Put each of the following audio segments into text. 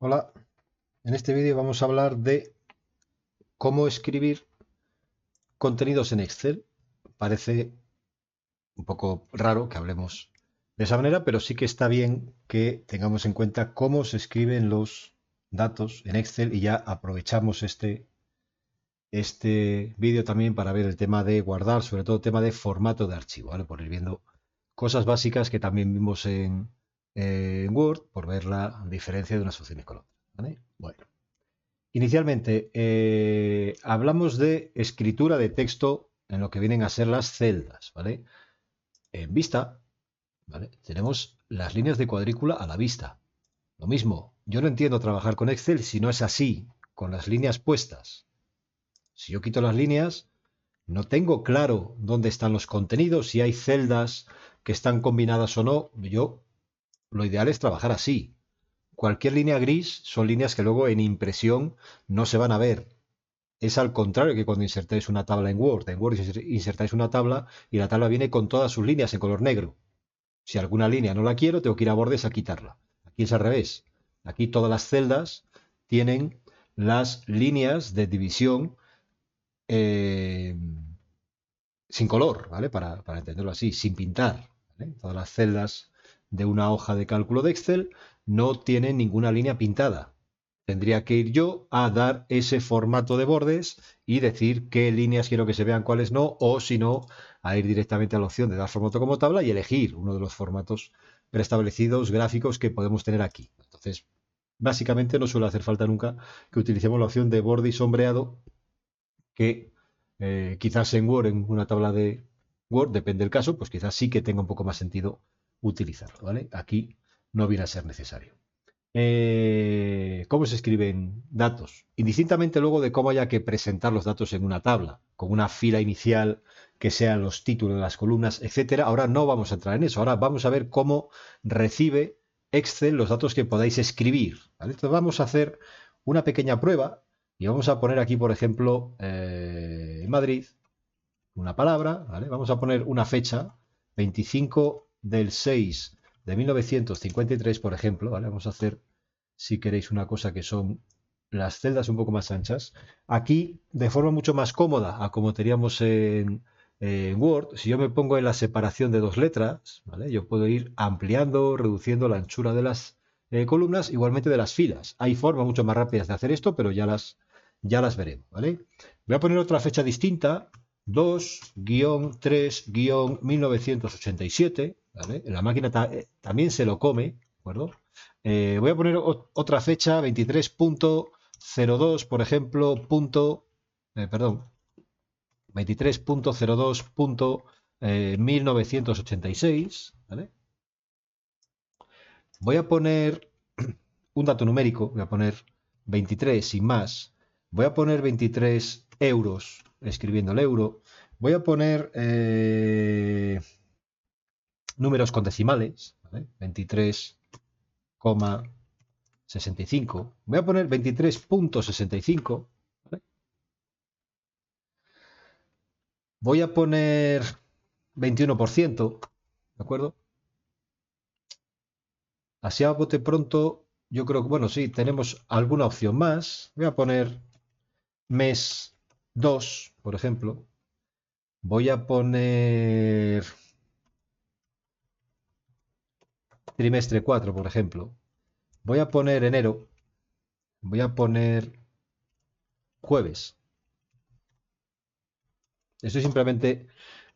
Hola, en este vídeo vamos a hablar de cómo escribir contenidos en Excel. Parece un poco raro que hablemos de esa manera, pero sí que está bien que tengamos en cuenta cómo se escriben los datos en Excel y ya aprovechamos este vídeo también para ver el tema de guardar, sobre todo el tema de formato de archivo, ¿vale? Por ir viendo cosas básicas que también vimos en Word, por ver la diferencia de unas opciones con otras, ¿vale? Bueno. Inicialmente, hablamos de escritura de texto en lo que vienen a ser las celdas, ¿vale? En vista, ¿vale? Tenemos las líneas de cuadrícula a la vista. Lo mismo, yo no entiendo trabajar con Excel si no es así, con las líneas puestas. Si yo quito las líneas, no tengo claro dónde están los contenidos, si hay celdas que están combinadas o no. Lo ideal es trabajar así. Cualquier línea gris son líneas que luego en impresión no se van a ver. Es al contrario que cuando insertáis una tabla en Word. En Word insertáis una tabla y la tabla viene con todas sus líneas en color negro. Si alguna línea no la quiero, tengo que ir a bordes a quitarla. Aquí es al revés. Aquí todas las celdas tienen las líneas de división sin color, ¿vale? Para entenderlo así, sin pintar, ¿vale? Todas las celdas de una hoja de cálculo de Excel no tienen ninguna línea pintada. Tendría que ir yo a dar ese formato de bordes y decir qué líneas quiero que se vean, cuáles no, o si no, a ir directamente a la opción de dar formato como tabla y elegir uno de los formatos preestablecidos gráficos que podemos tener aquí. Entonces, básicamente no suele hacer falta nunca que utilicemos la opción de borde y sombreado, que quizás en Word, en una tabla de Word, depende del caso, pues quizás sí que tenga un poco más sentido utilizarlo, ¿vale? Aquí no viene a ser necesario. ¿Cómo se escriben datos? Indistintamente luego de cómo haya que presentar los datos en una tabla, con una fila inicial que sean los títulos de las columnas, etcétera. Ahora no vamos a entrar en eso. Ahora vamos a ver cómo recibe Excel los datos que podáis escribir, ¿vale? Entonces vamos a hacer una pequeña prueba y vamos a poner aquí, por ejemplo, Madrid, una palabra, ¿vale? Vamos a poner una fecha, 25 del 6 de 1953, por ejemplo, ¿vale? Vamos a hacer, si queréis, una cosa que son las celdas un poco más anchas. Aquí, de forma mucho más cómoda a como teníamos en Word, si yo me pongo en la separación de dos letras, ¿vale? Yo puedo ir ampliando, reduciendo la anchura de las columnas, igualmente de las filas. Hay formas mucho más rápidas de hacer esto, pero ya las veremos, ¿vale? Voy a poner otra fecha distinta, 2-3-1987, ¿vale? La máquina también se lo come, ¿de acuerdo? Voy a poner otra fecha, 23.02, por ejemplo, perdón, 23.02.1986, ¿vale? Voy a poner un dato numérico, voy a poner 23 sin más. Voy a poner 23 euros, escribiendo el euro. Voy a poner números con decimales, ¿vale? 23,65. Voy a poner 23.65. ¿Vale? Voy a poner 21%, ¿de acuerdo? Así a bote pronto, yo creo que, bueno, sí, tenemos alguna opción más. Voy a poner mes 2, por ejemplo. Voy a poner trimestre 4, por ejemplo. Voy a poner enero. Voy a poner jueves. Estoy simplemente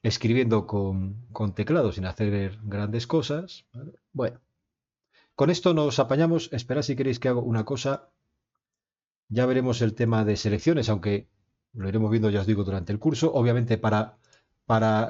escribiendo con teclado sin hacer grandes cosas, ¿vale? Bueno, con esto nos apañamos. Esperad si queréis que haga una cosa. Ya veremos el tema de selecciones, aunque lo iremos viendo, ya os digo, durante el curso. Obviamente para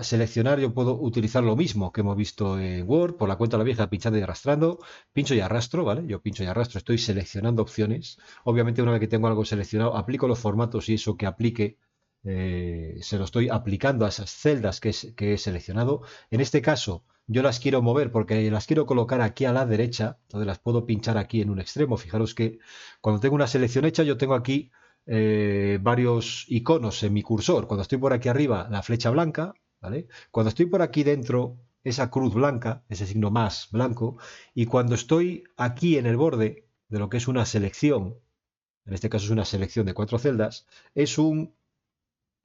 seleccionar yo puedo utilizar lo mismo que hemos visto en Word, por la cuenta de la vieja, pinchando y arrastrando. Pincho y arrastro, ¿vale? Yo pincho y arrastro, estoy seleccionando opciones. Obviamente una vez que tengo algo seleccionado, aplico los formatos y eso que aplique se lo estoy aplicando a esas celdas que he seleccionado. En este caso, yo las quiero mover porque las quiero colocar aquí a la derecha, entonces las puedo pinchar aquí en un extremo. Fijaros que cuando tengo una selección hecha, yo tengo aquí varios iconos en mi cursor. Cuando estoy por aquí arriba, la flecha blanca, ¿vale? Cuando estoy por aquí dentro, esa cruz blanca, ese signo más blanco, y cuando estoy aquí en el borde de lo que es una selección, en este caso es una selección de 4 celdas, es un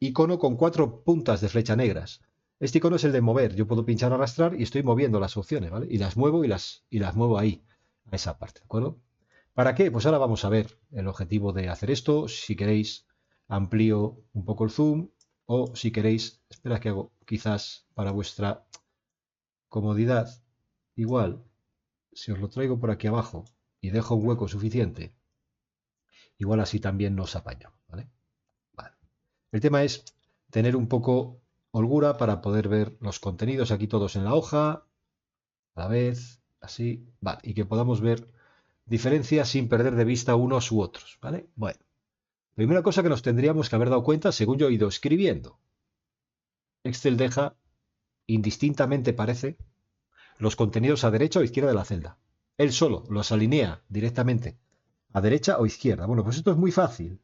icono con 4 puntas de flecha negras. Este icono es el de mover. Yo puedo pinchar o arrastrar y estoy moviendo las opciones, ¿vale? Y las muevo y las muevo ahí, a esa parte, ¿de acuerdo? ¿Para qué? Pues ahora vamos a ver el objetivo de hacer esto. Si queréis, amplío un poco el zoom. O si queréis, espera que hago quizás para vuestra comodidad. Igual, si os lo traigo por aquí abajo y dejo un hueco suficiente, igual así también nos apaño, ¿vale? Vale. El tema es tener un poco holgura para poder ver los contenidos aquí todos en la hoja, a la vez, así, vale, y que podamos ver diferencias sin perder de vista unos u otros, ¿vale? Bueno, primera cosa que nos tendríamos que haber dado cuenta, según yo he ido escribiendo, Excel deja, indistintamente parece, los contenidos a derecha o izquierda de la celda. Él solo los alinea directamente a derecha o izquierda. Bueno, pues esto es muy fácil.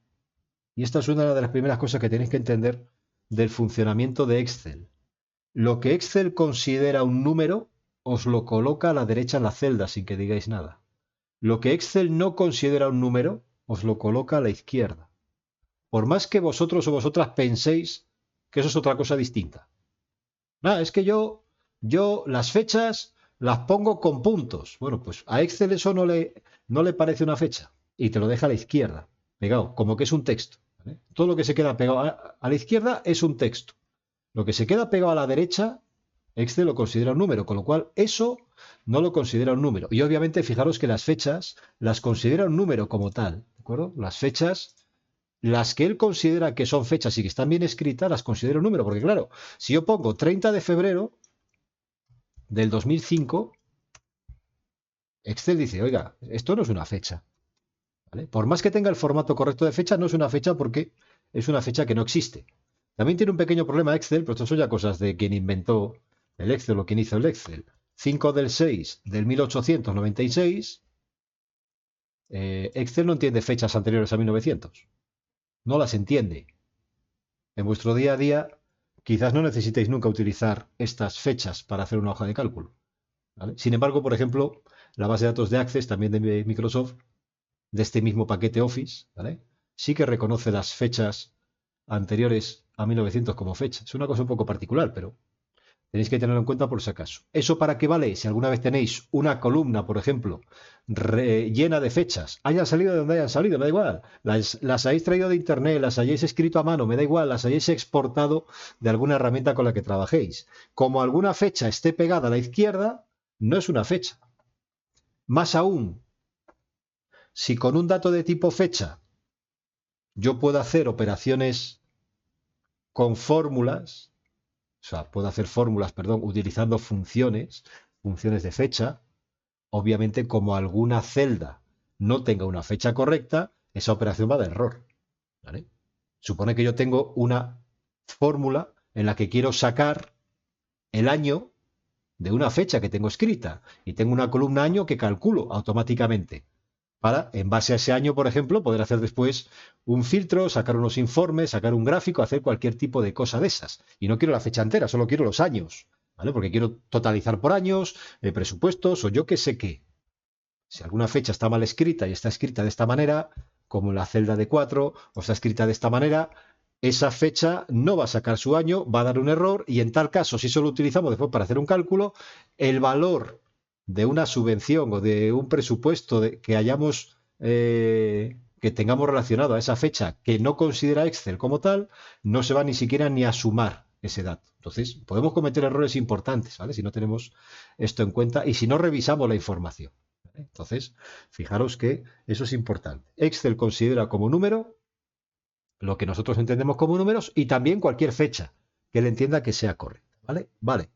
Y esta es una de las primeras cosas que tenéis que entender del funcionamiento de Excel. Lo que Excel considera un número, os lo coloca a la derecha en la celda sin que digáis nada. Lo que Excel no considera un número, os lo coloca a la izquierda. Por más que vosotros o vosotras penséis que eso es otra cosa distinta. Nada, es que yo las fechas las pongo con puntos. Bueno, pues a Excel eso no le parece una fecha y te lo deja a la izquierda, pegado, como que es un texto. ¿Vale? Todo lo que se queda pegado a la izquierda es un texto. Lo que se queda pegado a la derecha, Excel lo considera un número, con lo cual eso no lo considera un número. Y obviamente fijaros que las fechas las considera un número como tal, ¿de acuerdo? Las fechas, las que él considera que son fechas y que están bien escritas, las considera un número, porque claro, si yo pongo 30 de febrero del 2005, Excel dice, oiga, esto no es una fecha, ¿vale? Por más que tenga el formato correcto de fecha, no es una fecha porque es una fecha que no existe. También tiene un pequeño problema Excel, pero esto son ya cosas de quien inventó el Excel o quien hizo el Excel. 5 del 6 del 1896, Excel no entiende fechas anteriores a 1900. No las entiende. En vuestro día a día, quizás no necesitéis nunca utilizar estas fechas para hacer una hoja de cálculo, ¿vale? Sin embargo, por ejemplo, la base de datos de Access, también de Microsoft, de este mismo paquete Office, ¿vale? Sí que reconoce las fechas anteriores a 1900 como fecha. Es una cosa un poco particular, pero tenéis que tenerlo en cuenta por si acaso. ¿Eso para qué vale? Si alguna vez tenéis una columna, por ejemplo, llena de fechas, hayan salido de donde hayan salido, me da igual. Las hayáis traído de internet, las hayáis escrito a mano, me da igual, las hayáis exportado de alguna herramienta con la que trabajéis. Como alguna fecha esté pegada a la izquierda, no es una fecha. Más aún, si con un dato de tipo fecha yo puedo hacer operaciones con fórmulas, o sea, puedo hacer fórmulas, perdón, utilizando funciones de fecha. Obviamente, como alguna celda no tenga una fecha correcta, esa operación va de error, ¿vale? Supone que yo tengo una fórmula en la que quiero sacar el año de una fecha que tengo escrita y tengo una columna año que calculo automáticamente para, en base a ese año, por ejemplo, poder hacer después un filtro, sacar unos informes, sacar un gráfico, hacer cualquier tipo de cosa de esas. Y no quiero la fecha entera, solo quiero los años, ¿vale? Porque quiero totalizar por años, presupuestos o yo qué sé qué. Si alguna fecha está mal escrita y está escrita de esta manera, como en la celda de 4, o está escrita de esta manera, esa fecha no va a sacar su año, va a dar un error y en tal caso, si solo utilizamos después para hacer un cálculo, el valor de una subvención o de un presupuesto que tengamos relacionado a esa fecha que no considera Excel como tal, no se va ni siquiera ni a sumar ese dato. Entonces, podemos cometer errores importantes, ¿vale? Si no tenemos esto en cuenta y si no revisamos la información. ¿Vale? Entonces, fijaros que eso es importante. Excel considera como número lo que nosotros entendemos como números y también cualquier fecha que él entienda que sea correcta. ¿Vale? Vale.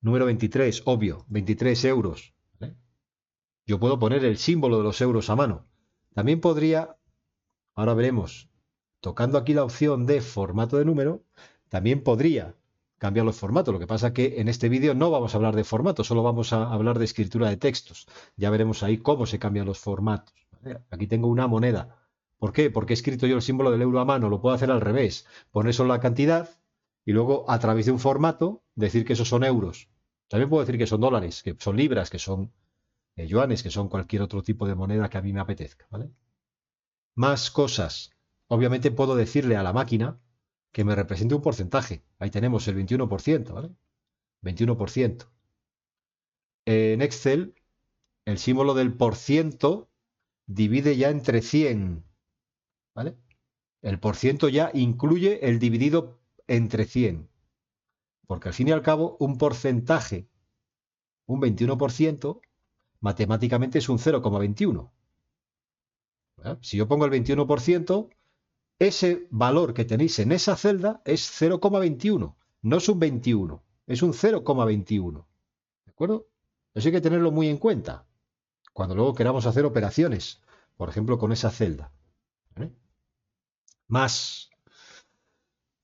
Número 23, obvio, 23 euros. ¿Vale? Yo puedo poner el símbolo de los euros a mano. También podría, ahora veremos, tocando aquí la opción de formato de número, también podría cambiar los formatos. Lo que pasa es que en este vídeo no vamos a hablar de formatos, solo vamos a hablar de escritura de textos. Ya veremos ahí cómo se cambian los formatos. ¿Vale? Aquí tengo una moneda. ¿Por qué? Porque he escrito yo el símbolo del euro a mano, lo puedo hacer al revés. Poner solo la cantidad y luego a través de un formato decir que esos son euros. También puedo decir que son dólares, que son libras, que son yuanes, que son cualquier otro tipo de moneda que a mí me apetezca. ¿Vale? Más cosas. Obviamente puedo decirle a la máquina que me represente un porcentaje. Ahí tenemos el 21%, ¿vale? 21%. En Excel, el símbolo del por ciento divide ya entre 100, ¿vale? El por ciento ya incluye el dividido entre 100. Porque al fin y al cabo, un porcentaje, un 21%, matemáticamente es un 0,21. ¿Vale? Si yo pongo el 21%, ese valor que tenéis en esa celda es 0,21. No es un 21, es un 0,21. ¿De acuerdo? Eso hay que tenerlo muy en cuenta cuando luego queramos hacer operaciones, por ejemplo, con esa celda. ¿Vale? Más,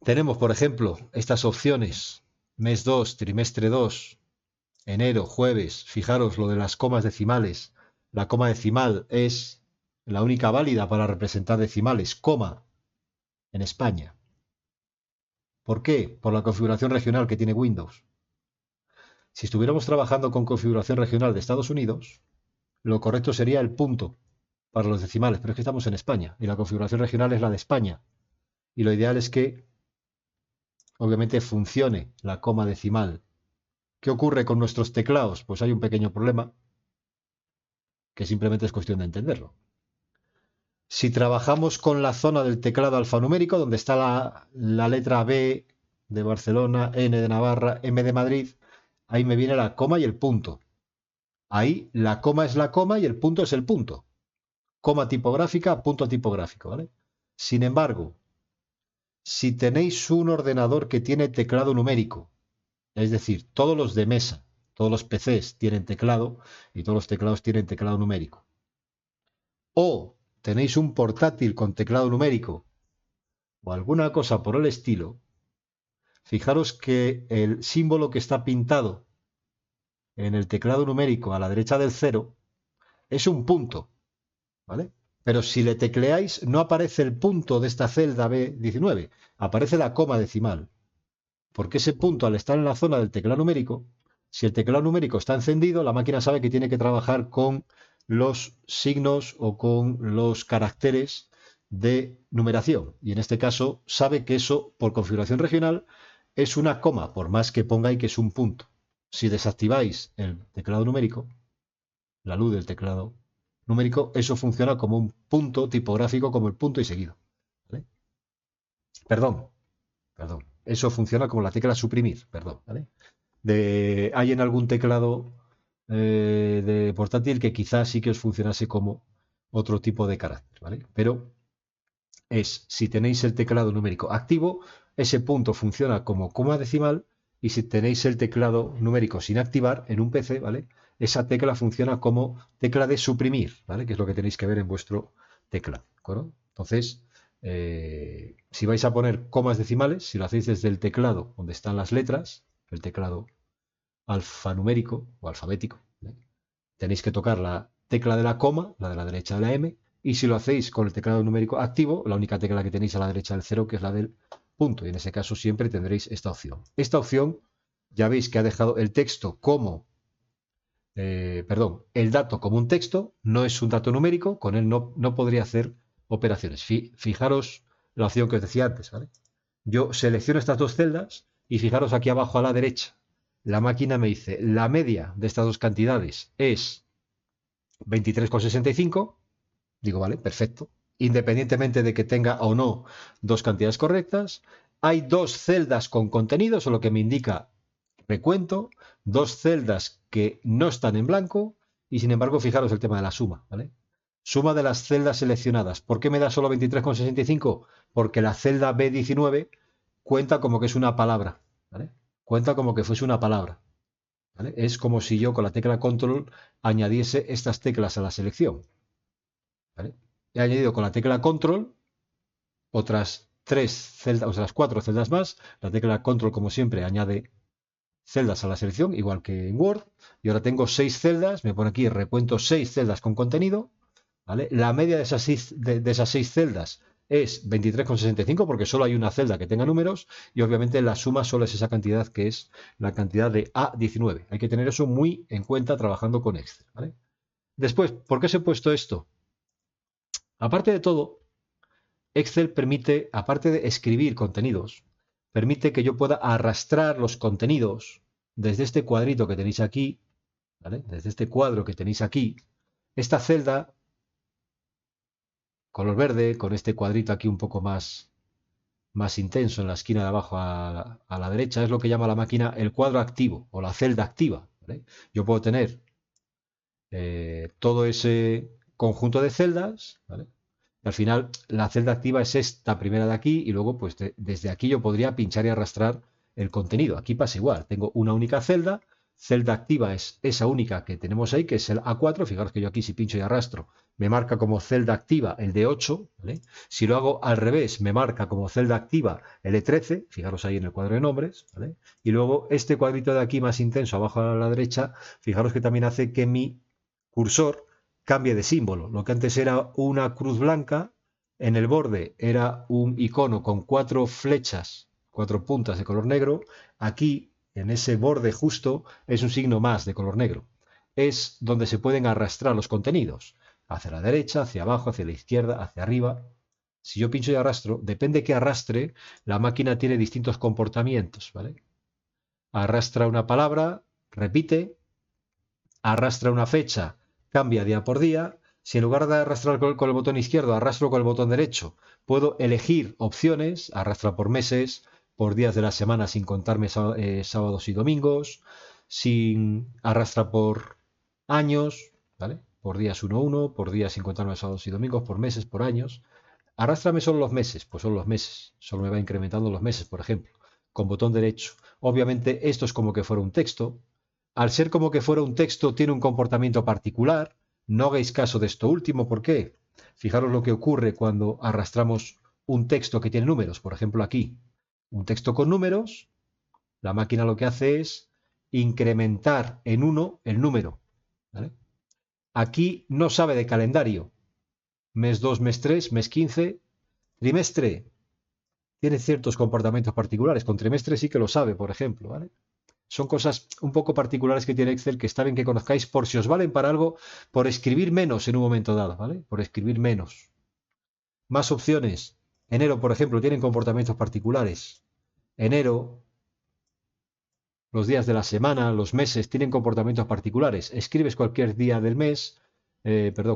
tenemos, por ejemplo, estas opciones, mes 2, trimestre 2, enero, jueves. Fijaros lo de las comas decimales. La coma decimal es la única válida para representar decimales, coma, en España. ¿Por qué? Por la configuración regional que tiene Windows. Si estuviéramos trabajando con configuración regional de Estados Unidos, lo correcto sería el punto para los decimales, pero es que estamos en España y la configuración regional es la de España. Y lo ideal es que, obviamente, funcione la coma decimal. ¿Qué ocurre con nuestros teclados? Pues hay un pequeño problema que simplemente es cuestión de entenderlo. Si trabajamos con la zona del teclado alfanumérico, donde está la letra B de Barcelona, N de Navarra, M de Madrid, ahí me viene la coma y el punto. Ahí la coma es la coma y el punto es el punto. Coma tipográfica, punto tipográfico, ¿vale? Sin embargo, si tenéis un ordenador que tiene teclado numérico, es decir, todos los de mesa, todos los PCs tienen teclado y todos los teclados tienen teclado numérico, o tenéis un portátil con teclado numérico o alguna cosa por el estilo, fijaros que el símbolo que está pintado en el teclado numérico a la derecha del cero es un punto, ¿vale? Pero si le tecleáis no aparece el punto de esta celda B19, aparece la coma decimal. Porque ese punto, al estar en la zona del teclado numérico, si el teclado numérico está encendido, la máquina sabe que tiene que trabajar con los signos o con los caracteres de numeración. Y en este caso sabe que eso, por configuración regional, es una coma, por más que pongáis que es un punto. Si desactiváis el teclado numérico, la luz del teclado numérico, eso funciona como un punto tipográfico, como el punto y seguido. ¿Vale? Perdón, perdón. Eso funciona como la tecla suprimir, perdón. ¿Vale? Hay en algún teclado de portátil que quizás sí que os funcionase como otro tipo de carácter, ¿vale? Pero si tenéis el teclado numérico activo, ese punto funciona como coma decimal, y si tenéis el teclado numérico sin activar en un PC, ¿vale? Esa tecla funciona como tecla de suprimir, ¿vale? Que es lo que tenéis que ver en vuestro teclado, ¿de acuerdo? Entonces, si vais a poner comas decimales, si lo hacéis desde el teclado donde están las letras, el teclado alfanumérico o alfabético, ¿vale? Tenéis que tocar la tecla de la coma, la de la derecha de la M, y si lo hacéis con el teclado numérico activo, la única tecla que tenéis a la derecha del cero, que es la del punto, y en ese caso siempre tendréis esta opción. Esta opción, ya veis que ha dejado el texto como, el dato como un texto, no es un dato numérico, con él no podría hacer operaciones. Fijaros la opción que os decía antes, ¿vale? Yo selecciono estas dos celdas y fijaros aquí abajo a la derecha, la máquina me dice, la media de estas dos cantidades es 23,65. Digo, vale, perfecto. Independientemente de que tenga o no dos cantidades correctas, hay dos celdas con contenido, eso es lo que me indica recuento, dos celdas que no están en blanco, y sin embargo, fijaros el tema de la suma, ¿vale? Suma de las celdas seleccionadas. ¿Por qué me da solo 23,65? Porque la celda B19 cuenta como que es una palabra, ¿vale? Cuenta como que fuese una palabra, ¿vale? Es como si yo con la tecla control añadiese estas teclas a la selección, ¿vale? He añadido con la tecla control otras 3 celdas, otras 4 celdas más. La tecla control, como siempre, añade celdas a la selección, igual que en Word. Y ahora tengo 6 celdas, me pone aquí recuento 6 celdas con contenido, ¿vale? La media de esas 6 celdas es 23,65 porque solo hay una celda que tenga números y obviamente la suma solo es esa cantidad que es la cantidad de A19. Hay que tener eso muy en cuenta trabajando con Excel, ¿vale? Después, ¿por qué os he puesto esto? Aparte de todo, Excel permite, aparte de escribir contenidos, permite que yo pueda arrastrar los contenidos desde este cuadrito que tenéis aquí, ¿vale? Desde este cuadro que tenéis aquí, esta celda, color verde, con este cuadrito aquí un poco más intenso en la esquina de abajo a la derecha, es lo que llama la máquina el cuadro activo o la celda activa, ¿vale? Yo puedo tener todo ese conjunto de celdas, ¿vale? Al final, la celda activa es esta primera de aquí y luego, pues desde aquí yo podría pinchar y arrastrar el contenido. Aquí pasa igual, tengo una única celda activa es esa única que tenemos ahí, que es el A4. Fijaros que yo aquí si pincho y arrastro, me marca como celda activa el D8, ¿vale? Si lo hago al revés, me marca como celda activa el E13, fijaros ahí en el cuadro de nombres, ¿vale? Y luego este cuadrito de aquí más intenso, abajo a la derecha, fijaros que también hace que mi cursor cambie de símbolo. Lo que antes era una cruz blanca, en el borde era un icono con 4 flechas, 4 puntas de color negro. Aquí, en ese borde justo, es un signo más de color negro. Es donde se pueden arrastrar los contenidos. Hacia la derecha, hacia abajo, hacia la izquierda, hacia arriba. Si yo pincho y arrastro, depende que arrastre, la máquina tiene distintos comportamientos, ¿vale? Arrastra una palabra, repite, arrastra una fecha, cambia día por día. Si en lugar de arrastrar con el botón izquierdo, arrastro con el botón derecho, puedo elegir opciones, arrastra por meses, por días de la semana sin contarme sábados y domingos, sin arrastra por años, ¿vale? Por días 1-1, por días sin contarme sábados y domingos, por meses, por años. Arrástrame solo los meses, pues son los meses, solo me va incrementando los meses, por ejemplo, con botón derecho. Obviamente esto es como que fuera un texto. Al ser como que fuera un texto tiene un comportamiento particular. No hagáis caso de esto último, ¿por qué? Fijaros lo que ocurre cuando arrastramos un texto que tiene números, por ejemplo aquí. Un texto con números, la máquina lo que hace es incrementar en 1 el número, ¿vale? Aquí no sabe de calendario. Mes 2, mes 3, mes 15, trimestre. Tiene ciertos comportamientos particulares. Con trimestre sí que lo sabe, por ejemplo, ¿vale? Son cosas un poco particulares que tiene Excel que está bien que conozcáis por si os valen para algo, por escribir menos en un momento dado, ¿vale? Por escribir menos. Más opciones. Enero, por ejemplo, tienen comportamientos particulares. Enero, los días de la semana, los meses, tienen comportamientos particulares. Escribes cualquier día del mes,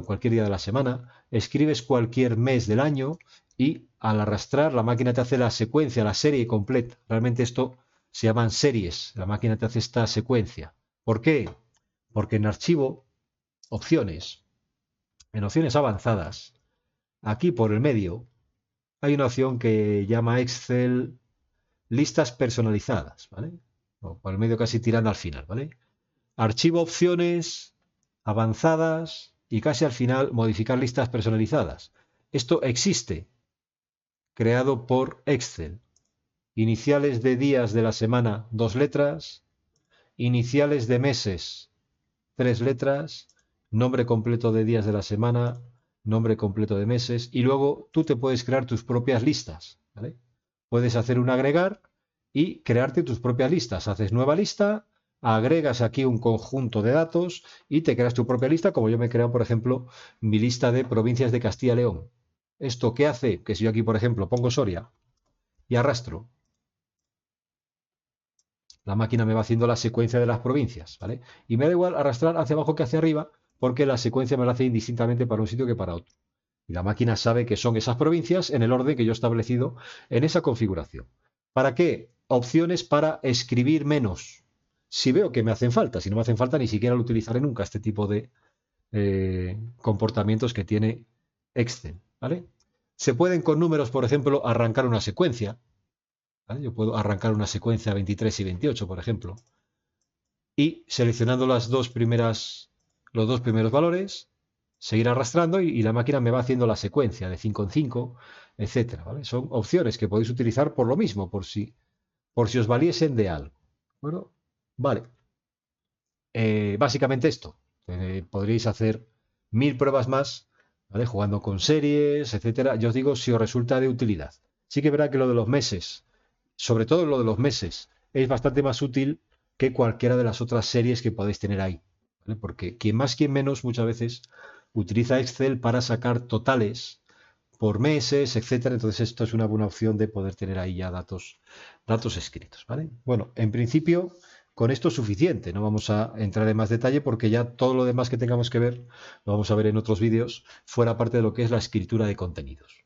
cualquier día de la semana, escribes cualquier mes del año y al arrastrar la máquina te hace la secuencia, la serie completa. Realmente esto se llaman series. La máquina te hace esta secuencia. ¿Por qué? Porque en archivo, opciones, en opciones avanzadas, aquí por el medio, hay una opción que llama Excel listas personalizadas, ¿vale? O por el medio casi tirando al final, ¿vale? Archivo opciones avanzadas y casi al final modificar listas personalizadas. Esto existe, creado por Excel. Iniciales de días de la semana, 2 letras. Iniciales de meses, 3 letras. Nombre completo de días de la semana, nombre completo de meses. Y luego tú te puedes crear tus propias listas, ¿vale? Puedes hacer un agregar y crearte tus propias listas. Haces nueva lista, agregas aquí un conjunto de datos y te creas tu propia lista, como yo me he creado, por ejemplo, mi lista de provincias de Castilla y León. ¿Esto qué hace? Que si yo aquí, por ejemplo, pongo Soria y arrastro, la máquina me va haciendo la secuencia de las provincias, ¿vale? Y me da igual arrastrar hacia abajo que hacia arriba, porque la secuencia me la hace indistintamente para un sitio que para otro. Y la máquina sabe que son esas provincias en el orden que yo he establecido en esa configuración. ¿Para qué? Opciones para escribir menos. Si veo que me hacen falta, si no me hacen falta, ni siquiera lo utilizaré nunca, este tipo de comportamientos que tiene Excel, ¿vale? Se pueden con números, por ejemplo, arrancar una secuencia, ¿vale? Yo puedo arrancar una secuencia 23 y 28, por ejemplo, y seleccionando los dos primeros valores, seguir arrastrando y la máquina me va haciendo la secuencia de 5 en 5, etcétera, ¿vale? Son opciones que podéis utilizar por lo mismo, por si os valiesen de algo. Bueno, vale. Básicamente esto. Podréis hacer 1000 pruebas más, ¿vale? Jugando con series, etcétera. Yo os digo si os resulta de utilidad. Sí que verá que lo de los meses, sobre todo lo de los meses, es bastante más útil que cualquiera de las otras series que podéis tener ahí, ¿vale? Porque quien más, quien menos, muchas veces utiliza Excel para sacar totales por meses, etcétera. Entonces esto es una buena opción de poder tener ahí ya datos escritos, ¿vale? Bueno, en principio con esto es suficiente, no vamos a entrar en más detalle porque ya todo lo demás que tengamos que ver lo vamos a ver en otros vídeos fuera parte de lo que es la escritura de contenidos.